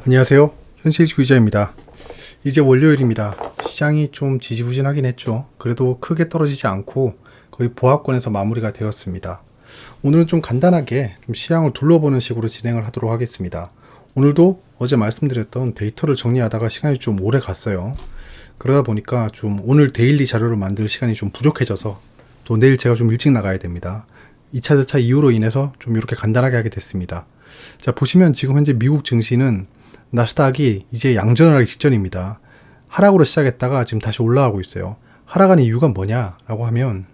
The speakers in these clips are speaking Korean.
안녕하세요. 현실주 기자입니다. 이제 월요일입니다. 시장이 좀 지지부진하긴 했죠. 그래도 크게 떨어지지 않고 거의 보합권에서 마무리가 되었습니다. 오늘은 좀 간단하게 좀 시장을 둘러보는 식으로 진행을 하도록 하겠습니다. 오늘도 어제 말씀드렸던 데이터를 정리하다가 시간이 좀 오래 갔어요. 그러다 보니까 좀 오늘 데일리 자료를 만들 시간이 좀 부족해져서 또 내일 제가 좀 일찍 나가야 됩니다. 2차 저차 이유로 인해서 좀 이렇게 간단하게 하게 됐습니다. 자, 보시면 지금 현재 미국 증시는 나스닥이 이제 양전을 하기 직전입니다. 하락으로 시작했다가 지금 다시 올라가고 있어요. 하락하는 이유가 뭐냐라고 하면,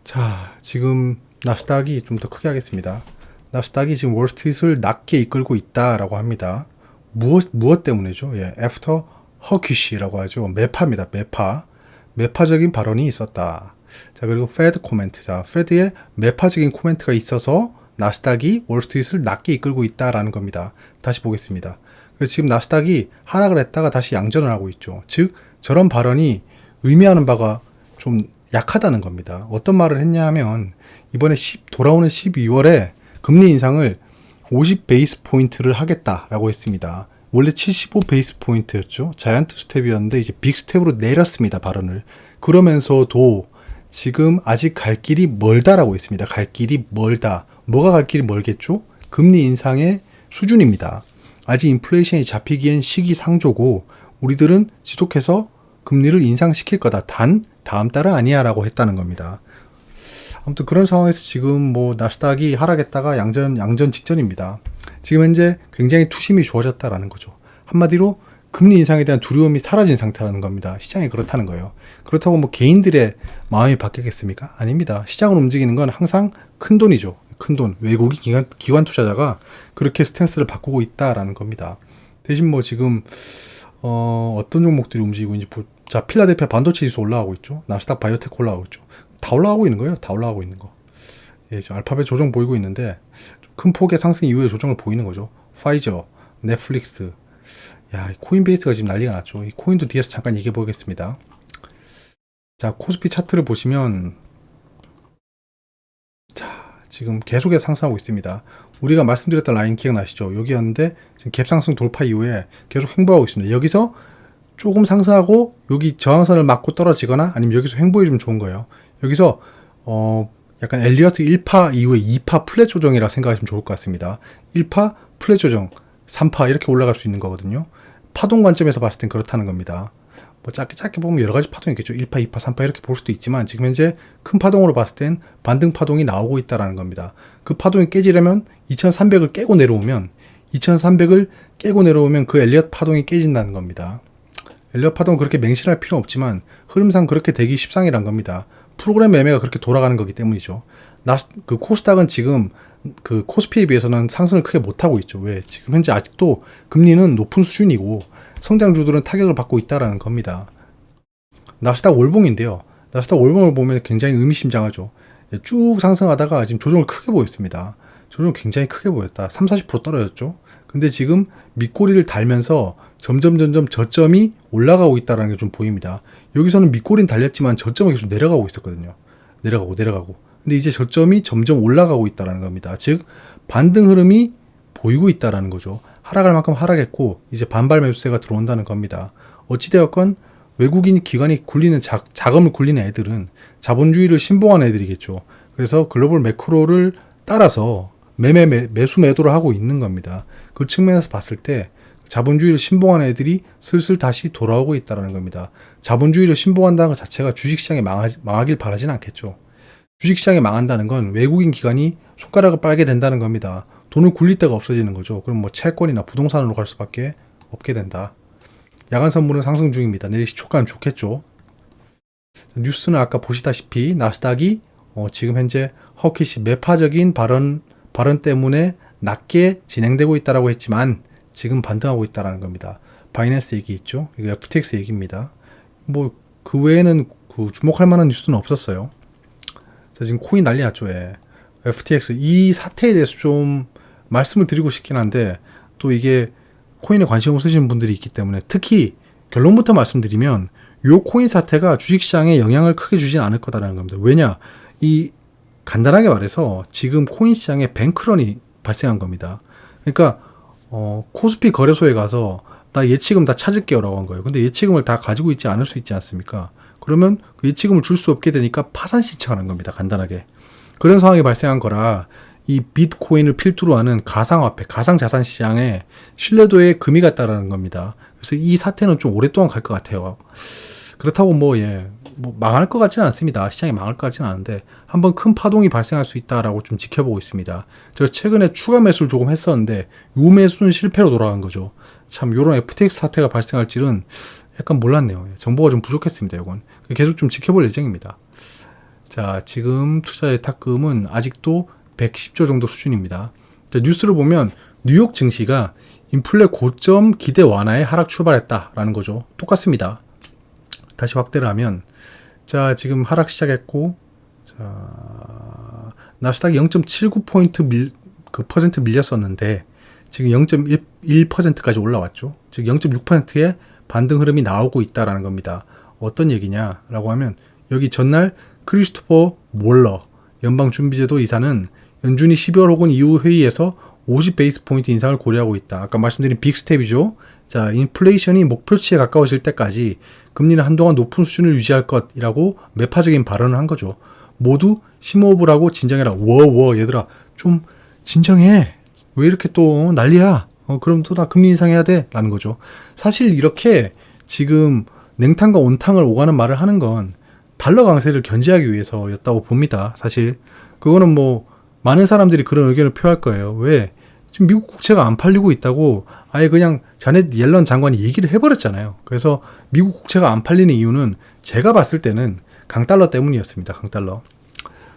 자, 지금 나스닥이 좀 더 크게 하겠습니다. 나스닥이 지금 월스트리트를 낮게 이끌고 있다라고 합니다. 무엇 때문이죠? 예, after hawkish라고 하죠. 매파입니다. 매파적인 발언이 있었다. 자, 그리고 페드 코멘트. 자, 페드의 매파적인 코멘트가 있어서 나스닥이 월스트리트를 낮게 이끌고 있다라는 겁니다. 다시 보겠습니다. 그래서 지금 나스닥이 하락을 했다가 다시 양전을 하고 있죠. 즉, 저런 발언이 의미하는 바가 좀 약하다는 겁니다. 어떤 말을 했냐 하면, 이번에 돌아오는 12월에 금리 인상을 50 베이스 포인트를 하겠다라고 했습니다. 원래 75 베이스 포인트였죠. 자이언트 스텝이었는데 이제 빅 스텝으로 내렸습니다. 발언을. 그러면서도 지금 아직 갈 길이 멀다라고 했습니다. 갈 길이 멀다. 뭐가 갈 길이 멀겠죠? 금리 인상의 수준입니다. 아직 인플레이션이 잡히기엔 시기상조고 우리들은 지속해서 금리를 인상시킬 거다. 단 다음 달은 아니야 라고 했다는 겁니다. 아무튼 그런 상황에서 지금 뭐 나스닥이 하락했다가 양전 직전입니다. 지금 현재 굉장히 투심이 좋아졌다라는 거죠. 한마디로 금리 인상에 대한 두려움이 사라진 상태라는 겁니다. 시장이 그렇다는 거예요. 그렇다고 뭐 개인들의 마음이 바뀌겠습니까? 아닙니다. 시장을 움직이는 건 항상 큰 돈이죠. 큰 돈, 외국인 기관 투자자가 그렇게 스탠스를 바꾸고 있다라는 겁니다. 대신 뭐 지금 어떤 종목들이 움직이고 있는지 자, 필라델피아 반도체 지수 올라가고 있죠. 나스닥 바이오테크 올라가고 있죠. 다 올라가고 있는 거예요. 다 올라가고 있는 거. 예, 지금 알파벳 조정 보이고 있는데 큰 폭의 상승 이후에 조정을 보이는 거죠. 파이저, 넷플릭스, 야, 코인베이스가 지금 난리가 났죠. 이 코인도 뒤에서 잠깐 얘기해 보겠습니다. 자, 코스피 차트를 보시면 지금 계속해서 상승하고 있습니다. 우리가 말씀드렸던 라인 기억나시죠? 여기였는데 지금 갭상승 돌파 이후에 계속 횡보하고 있습니다. 여기서 조금 상승하고 여기 저항선을 맞고 떨어지거나 아니면 여기서 횡보해주면 좋은 거예요. 여기서 약간 엘리어트 1파 이후에 2파 플랫 조정이라 생각하시면 좋을 것 같습니다. 1파 플랫 조정, 3파 이렇게 올라갈 수 있는 거거든요. 파동 관점에서 봤을 땐 그렇다는 겁니다. 뭐 짧게 보면 여러 가지 파동이 있겠죠. 1파, 2파, 3파 이렇게 볼 수도 있지만 지금 현재 큰 파동으로 봤을 땐 반등 파동이 나오고 있다라는 겁니다. 그 파동이 깨지려면 2300을 깨고 내려오면 그 엘리엇 파동이 깨진다는 겁니다. 엘리엇 파동은 그렇게 맹신할 필요는 없지만 흐름상 그렇게 되기 십상이란 겁니다. 프로그램 매매가 그렇게 돌아가는 거기 때문이죠. 그 코스닥은 지금 그 코스피에 비해서는 상승을 크게 못하고 있죠. 왜? 지금 현재 아직도 금리는 높은 수준이고 성장주들은 타격을 받고 있다라는 겁니다. 나스닥 월봉인데요. 나스닥 월봉을 보면 굉장히 의미심장하죠. 쭉 상승하다가 지금 조정을 크게 보였습니다. 조정 굉장히 크게 보였다. 30-40% 떨어졌죠. 근데 지금 밑꼬리를 달면서 점점 저점이 올라가고 있다는 게 좀 보입니다. 여기서는 밑꼬리는 달렸지만 저점은 계속 내려가고 있었거든요. 내려가고. 근데 이제 저점이 점점 올라가고 있다는 겁니다. 즉 반등 흐름이 보이고 있다는 거죠. 하락할 만큼 하락했고 이제 반발 매수세가 들어온다는 겁니다. 어찌되었건 외국인 기관이 굴리는 자금을 굴리는 애들은 자본주의를 신봉하는 애들이겠죠. 그래서 글로벌 매크로를 따라서 매수 매도를 하고 있는 겁니다. 그 측면에서 봤을 때 자본주의를 신봉하는 애들이 슬슬 다시 돌아오고 있다는 겁니다. 자본주의를 신봉한다는 것 자체가 주식시장이 망하길 바라진 않겠죠. 주식시장이 망한다는 건 외국인 기관이 손가락을 빨게 된다는 겁니다. 돈을 굴릴 데가 없어지는 거죠. 그럼 뭐 채권이나 부동산으로 갈 수밖에 없게 된다. 야간 선물은 상승 중입니다. 내일 시초가는 좋겠죠. 뉴스는 아까 보시다시피 나스닥이 지금 현재 허키시 매파적인 발언 때문에 낮게 진행되고 있다라고 했지만 지금 반등하고 있다라는 겁니다. 바이낸스 얘기 있죠. 이거 FTX 얘기입니다. 뭐 그 외에는 주목할 만한 뉴스는 없었어요. 자, 지금 코인 난리 났죠. 예. FTX 이 사태에 대해서 좀 말씀을 드리고 싶긴 한데 또 이게 코인에 관심 없으신 분들이 있기 때문에 특히 결론부터 말씀드리면 이 코인 사태가 주식시장에 영향을 크게 주진 않을 거다라는 겁니다. 왜냐? 간단하게 말해서 지금 코인 시장에 뱅크런이 발생한 겁니다. 그러니까 코스피 거래소에 가서 나 예치금 다 찾을게요 라고 한 거예요. 근데 예치금을 다 가지고 있지 않을 수 있지 않습니까? 그러면 그 예치금을 줄 수 없게 되니까 파산 신청하는 겁니다. 간단하게. 그런 상황이 발생한 거라 이 비트코인을 필두로 하는 가상화폐, 가상자산 시장에 신뢰도에 금이 갔다라는 겁니다. 그래서 이 사태는 좀 오랫동안 갈 것 같아요. 그렇다고 뭐 망할 것 같지는 않습니다. 시장이 망할 것 같지는 않은데 한번 큰 파동이 발생할 수 있다라고 좀 지켜보고 있습니다. 제가 최근에 추가 매수를 조금 했었는데 요 매수는 실패로 돌아간 거죠. 참 요런 FTX 사태가 발생할 줄은 약간 몰랐네요. 정보가 좀 부족했습니다. 이건 계속 좀 지켜볼 예정입니다. 자, 지금 투자 예탁금은 아직도 110조 정도 수준입니다. 자, 뉴스를 보면 뉴욕 증시가 인플레 고점 기대 완화에 하락 출발했다라는 거죠. 똑같습니다. 다시 확대를 하면 자, 지금 하락 시작했고 자, 나스닥이 0.79포인트 퍼센트 밀렸었는데 지금 0.1%까지 올라왔죠. 즉 0.6%의 반등 흐름이 나오고 있다라는 겁니다. 어떤 얘기냐라고 하면 여기 전날 크리스토퍼 몰러 연방준비제도 이사는 연준이 12월 혹은 이후 회의에서 50 베이스 포인트 인상을 고려하고 있다. 아까 말씀드린 빅스텝이죠. 자, 인플레이션이 목표치에 가까워질 때까지 금리는 한동안 높은 수준을 유지할 것이라고 매파적인 발언을 한 거죠. 모두 심호흡을 하고 진정해라. 워워 얘들아 좀 진정해. 왜 이렇게 또 난리야? 그럼 또 나 금리 인상해야 돼? 라는 거죠. 사실 이렇게 지금 냉탕과 온탕을 오가는 말을 하는 건 달러 강세를 견제하기 위해서였다고 봅니다. 사실 그거는 뭐 많은 사람들이 그런 의견을 표할 거예요. 왜? 지금 미국 국채가 안 팔리고 있다고 아예 그냥 자넷 옐런 장관이 얘기를 해버렸잖아요. 그래서 미국 국채가 안 팔리는 이유는 제가 봤을 때는 강달러 때문이었습니다. 강달러.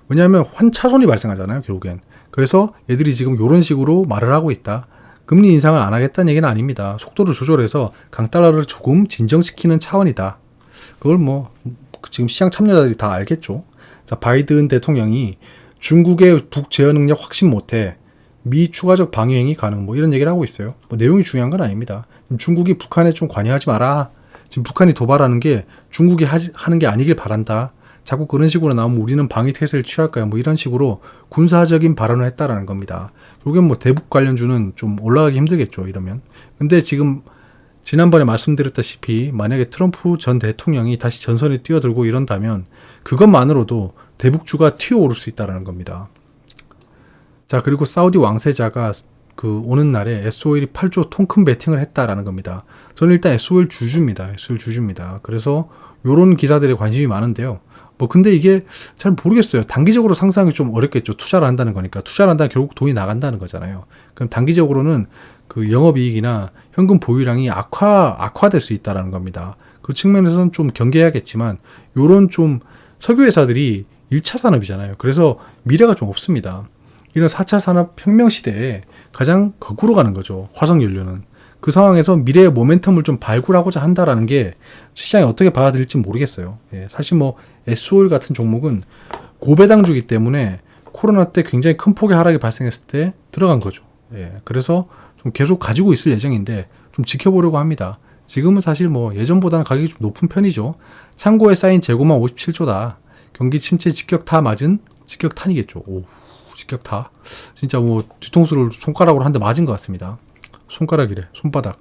왜냐하면 환차손이 발생하잖아요. 결국엔. 그래서 얘들이 지금 이런 식으로 말을 하고 있다. 금리 인상을 안 하겠다는 얘기는 아닙니다. 속도를 조절해서 강달러를 조금 진정시키는 차원이다. 그걸 뭐 지금 시장 참여자들이 다 알겠죠. 자, 바이든 대통령이 중국의 북 제어 능력 확신 못해 미 추가적 방위 행위 가능 뭐 이런 얘기를 하고 있어요. 뭐 내용이 중요한 건 아닙니다. 중국이 북한에 좀 관여하지 마라. 지금 북한이 도발하는 게 중국이 하는 게 아니길 바란다. 자꾸 그런 식으로 나오면 우리는 방위 태세를 취할 거야. 뭐 이런 식으로 군사적인 발언을 했다라는 겁니다. 결국엔 뭐 대북 관련주는 좀 올라가기 힘들겠죠. 이러면. 근데 지금 지난번에 말씀드렸다시피 만약에 트럼프 전 대통령이 다시 전선에 뛰어들고 이런다면 그것만으로도 대북주가 튀어오를 수 있다는 겁니다. 자, 그리고 사우디 왕세자가 그 오는 날에 SOL이 8조 통큰 베팅을 했다라는 겁니다. 저는 일단 SOL 주주입니다. SOL 주주입니다. 그래서 요런 기사들에 관심이 많은데요. 뭐 근데 이게 잘 모르겠어요. 단기적으로 상상이 좀 어렵겠죠. 투자를 한다는 거니까. 투자를 한다면 결국 돈이 나간다는 거잖아요. 그럼 단기적으로는 그 영업이익이나 현금 보유량이 악화될 수 있다는 겁니다. 그 측면에서는 좀 경계해야겠지만 요런 좀 석유회사들이 1차 산업이잖아요. 그래서 미래가 좀 없습니다. 이런 4차 산업혁명 시대에 가장 거꾸로 가는 거죠. 화석연료는. 그 상황에서 미래의 모멘텀을 좀 발굴하고자 한다라는 게 시장이 어떻게 받아들일지 모르겠어요. 예, 사실 뭐 SOL 같은 종목은 고배당주기 때문에 코로나 때 굉장히 큰 폭의 하락이 발생했을 때 들어간 거죠. 예, 그래서 좀 계속 가지고 있을 예정인데 좀 지켜보려고 합니다. 지금은 사실 뭐 예전보다는 가격이 좀 높은 편이죠. 창고에 쌓인 재고만 57조다. 경기 침체 직격타 맞은 직격탄이겠죠. 오, 직격타. 진짜 뭐 뒤통수를 손가락으로 한 대 맞은 것 같습니다. 손가락이래. 손바닥.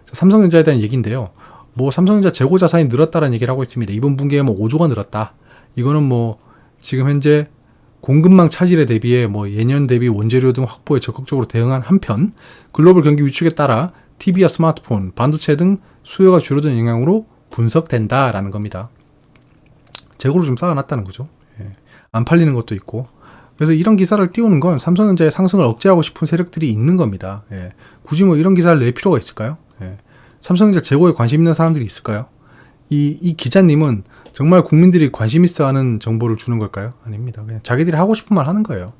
자, 삼성전자에 대한 얘기인데요. 뭐 삼성전자 재고 자산이 늘었다는 얘기를 하고 있습니다. 이번 분기에 뭐 5조가 늘었다. 이거는 뭐 지금 현재 공급망 차질에 대비해 뭐 예년 대비 원재료 등 확보에 적극적으로 대응한 한편 글로벌 경기 위축에 따라 TV와 스마트폰, 반도체 등 수요가 줄어든 영향으로 분석된다라는 겁니다. 재고를 좀 쌓아놨다는 거죠. 예. 안 팔리는 것도 있고. 그래서 이런 기사를 띄우는 건 삼성전자의 상승을 억제하고 싶은 세력들이 있는 겁니다. 예. 굳이 뭐 이런 기사를 낼 필요가 있을까요? 예. 삼성전자 재고에 관심 있는 사람들이 있을까요? 이 기자님은 정말 국민들이 관심 있어 하는 정보를 주는 걸까요? 아닙니다. 그냥 자기들이 하고 싶은 말 하는 거예요.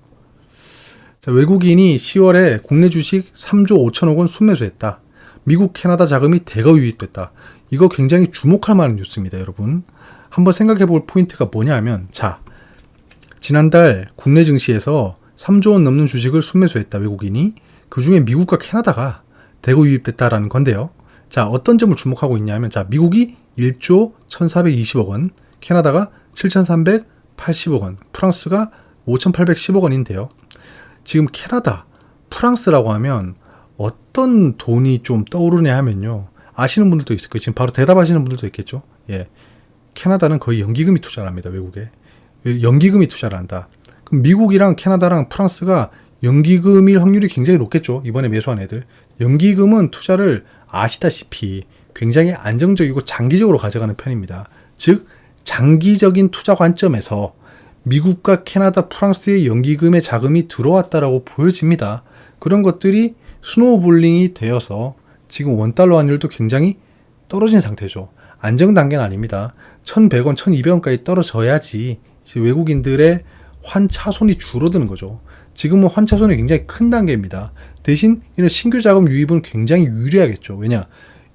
자, 외국인이 10월에 국내 주식 3조 5천억 원 순매수했다. 미국, 캐나다 자금이 대거 유입됐다. 이거 굉장히 주목할 만한 뉴스입니다, 여러분. 한번 생각해 볼 포인트가 뭐냐 하면, 자, 지난달 국내 증시에서 3조 원 넘는 주식을 순매수했다, 외국인이. 그 중에 미국과 캐나다가 대거 유입됐다라는 건데요. 자, 어떤 점을 주목하고 있냐면, 자, 미국이 1조 1,420억 원, 캐나다가 7,380억 원, 프랑스가 5,810억 원인데요. 지금 캐나다, 프랑스라고 하면 어떤 돈이 좀 떠오르냐 하면요. 아시는 분들도 있을 거예요. 지금 바로 대답하시는 분들도 있겠죠. 예. 캐나다는 거의 연기금이 투자를 합니다. 외국에. 연기금이 투자를 한다. 그럼 미국이랑 캐나다랑 프랑스가 연기금일 확률이 굉장히 높겠죠. 이번에 매수한 애들. 연기금은 투자를 아시다시피 굉장히 안정적이고 장기적으로 가져가는 편입니다. 즉 장기적인 투자 관점에서 미국과 캐나다, 프랑스의 연기금의 자금이 들어왔다라고 보여집니다. 그런 것들이 스노우볼링이 되어서 지금 원달러 환율도 굉장히 떨어진 상태죠. 안정 단계는 아닙니다. 1,100원, 1,200원까지 떨어져야지 이제 외국인들의 환차손이 줄어드는 거죠. 지금은 환차손이 굉장히 큰 단계입니다. 대신 이런 신규 자금 유입은 굉장히 유리하겠죠. 왜냐?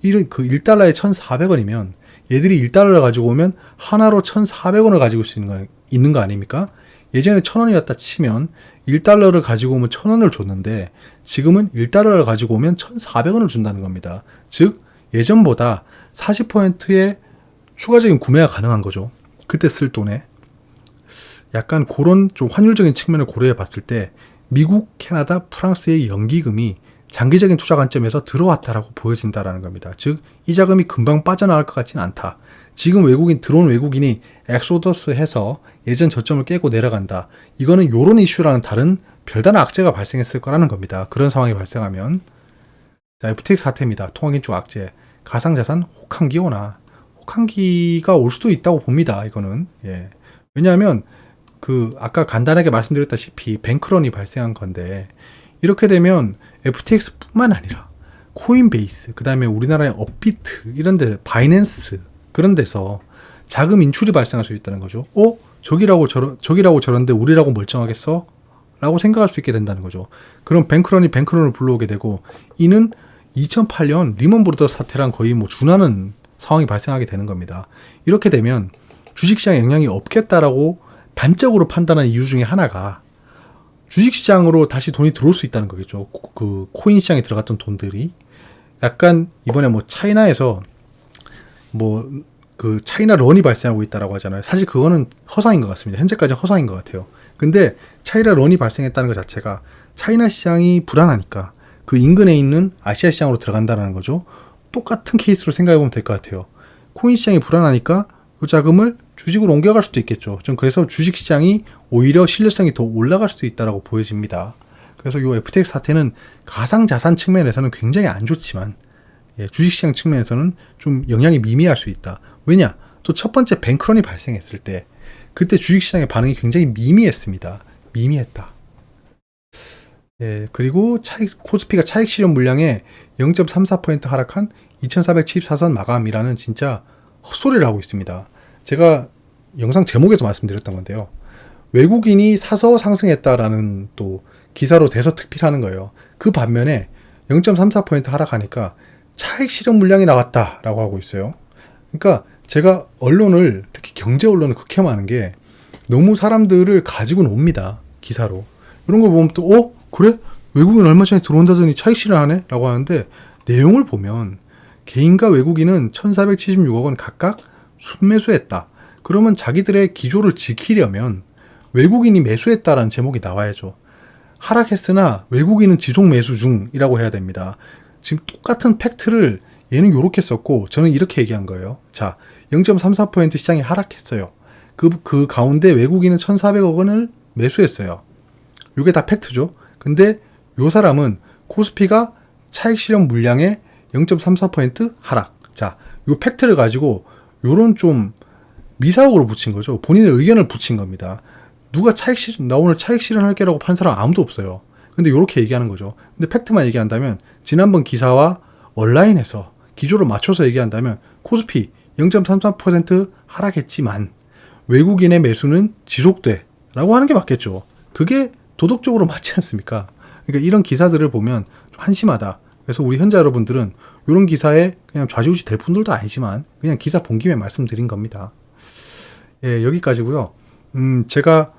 이런 그 1달러에 1,400원이면 얘들이 1달러를 가지고 오면 하나로 1,400원을 가지고 있는 거 아닙니까? 예전에 1,000원이었다 치면 1달러를 가지고 오면 1,000원을 줬는데 지금은 1달러를 가지고 오면 1,400원을 준다는 겁니다. 즉 예전보다 40%의 추가적인 구매가 가능한 거죠. 그때 쓸 돈에. 약간 그런 좀 환율적인 측면을 고려해 봤을 때 미국, 캐나다, 프랑스의 연기금이 장기적인 투자 관점에서 들어왔다라고 보여진다라는 겁니다. 즉, 이 자금이 금방 빠져나갈 것 같지는 않다. 지금 들어온 외국인이 엑소더스 해서 예전 저점을 깨고 내려간다. 이거는 요런 이슈랑은 다른 별다른 악재가 발생했을 거라는 겁니다. 그런 상황이 발생하면. 자, FTX 사태입니다. 통화긴축 악재. 가상자산 혹한기 오나. 혹한기가 올 수도 있다고 봅니다. 이거는. 예. 왜냐하면 아까 간단하게 말씀드렸다시피 뱅크런이 발생한 건데 이렇게 되면 FTX뿐만 아니라 코인베이스, 그 다음에 우리나라의 업비트 이런 데, 바이낸스 그런 데서 자금 인출이 발생할 수 있다는 거죠. 저기라고 저런데 우리라고 멀쩡하겠어? 라고 생각할 수 있게 된다는 거죠. 그럼 뱅크런이 뱅크런을 불러오게 되고 이는 2008년 리먼 브러더스 사태랑 거의 준하는 상황이 발생하게 되는 겁니다. 이렇게 되면 주식시장에 영향이 없겠다라고 단적으로 판단한 이유 중에 하나가 주식시장으로 다시 돈이 들어올 수 있다는 거겠죠. 그 코인 시장에 들어갔던 돈들이 약간 이번에 차이나에서 그 차이나 런이 발생하고 있다라고 하잖아요. 사실 그거는 허상인 것 같습니다. 현재까지는 허상인 것 같아요. 근데 차이나 런이 발생했다는 것 자체가 차이나 시장이 불안하니까 그 인근에 있는 아시아 시장으로 들어간다는 거죠. 똑같은 케이스로 생각해보면 될 것 같아요. 코인 시장이 불안하니까 이 자금을 주식으로 옮겨갈 수도 있겠죠. 좀 그래서 주식시장이 오히려 신뢰성이 더 올라갈 수도 있다라고 보여집니다. 그래서 이 FTX 사태는 가상자산 측면에서는 굉장히 안 좋지만 주식시장 측면에서는 좀 영향이 미미할 수 있다. 왜냐? 또 첫 번째 뱅크런이 발생했을 때 그때 주식시장의 반응이 굉장히 미미했습니다. 미미했다. 그리고 코스피가 차익 실현 물량에 0.34% 하락한 2474선 마감이라는 진짜 헛소리를 하고 있습니다. 제가 영상 제목에서 말씀드렸던 건데요. 외국인이 사서 상승했다라는 또 기사로 대서특필하는 거예요. 그 반면에 0.34% 하락하니까 차익 실현 물량이 나왔다라고 하고 있어요. 그러니까 제가 언론을, 특히 경제 언론을 극혐하는 게 너무 사람들을 가지고 놉니다. 기사로. 이런 걸 보면 또 그래? 외국인 얼마 전에 들어온다더니 차익 실현하네? 라고 하는데 내용을 보면 개인과 외국인은 1476억 원 각각 순매수했다. 그러면 자기들의 기조를 지키려면 외국인이 매수했다라는 제목이 나와야죠. 하락했으나 외국인은 지속 매수 중이라고 해야 됩니다. 지금 똑같은 팩트를 얘는 이렇게 썼고 저는 이렇게 얘기한 거예요. 자, 0.34% 시장이 하락했어요. 그 가운데 외국인은 1,400억 원을 매수했어요. 이게 다 팩트죠. 근데 요 사람은 코스피가 차익 실현 물량의 0.34% 하락. 자, 요 팩트를 가지고 요런 좀 미사옥으로 붙인 거죠. 본인의 의견을 붙인 겁니다. 누가 나 오늘 차익 실현할게라고 판 사람 아무도 없어요. 근데 요렇게 얘기하는 거죠. 근데 팩트만 얘기한다면 지난번 기사와 온라인에서 기조를 맞춰서 얘기한다면 코스피 0.33% 하락했지만 외국인의 매수는 지속돼 라고 하는 게 맞겠죠. 그게 도덕적으로 맞지 않습니까? 그러니까 이런 기사들을 보면 좀 한심하다. 그래서 우리 현자 여러분들은 이런 기사에 그냥 좌지우지 될 분들도 아니지만 그냥 기사 본 김에 말씀드린 겁니다. 여기까지고요. 제가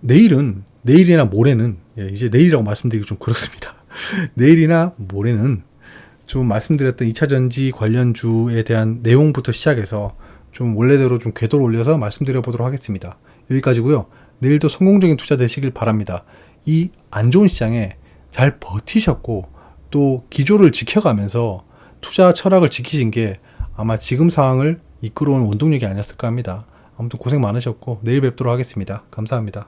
내일이나 모레는 이제 내일이라고 말씀드리기 좀 그렇습니다. 내일이나 모레는 좀 말씀드렸던 2차전지 관련주에 대한 내용부터 시작해서 좀 원래대로 좀 궤도를 올려서 말씀드려 보도록 하겠습니다. 여기까지고요. 내일도 성공적인 투자 되시길 바랍니다. 이 안 좋은 시장에 잘 버티셨고 또 기조를 지켜가면서 투자 철학을 지키신 게 아마 지금 상황을 이끌어온 원동력이 아니었을까 합니다. 아무튼 고생 많으셨고 내일 뵙도록 하겠습니다. 감사합니다.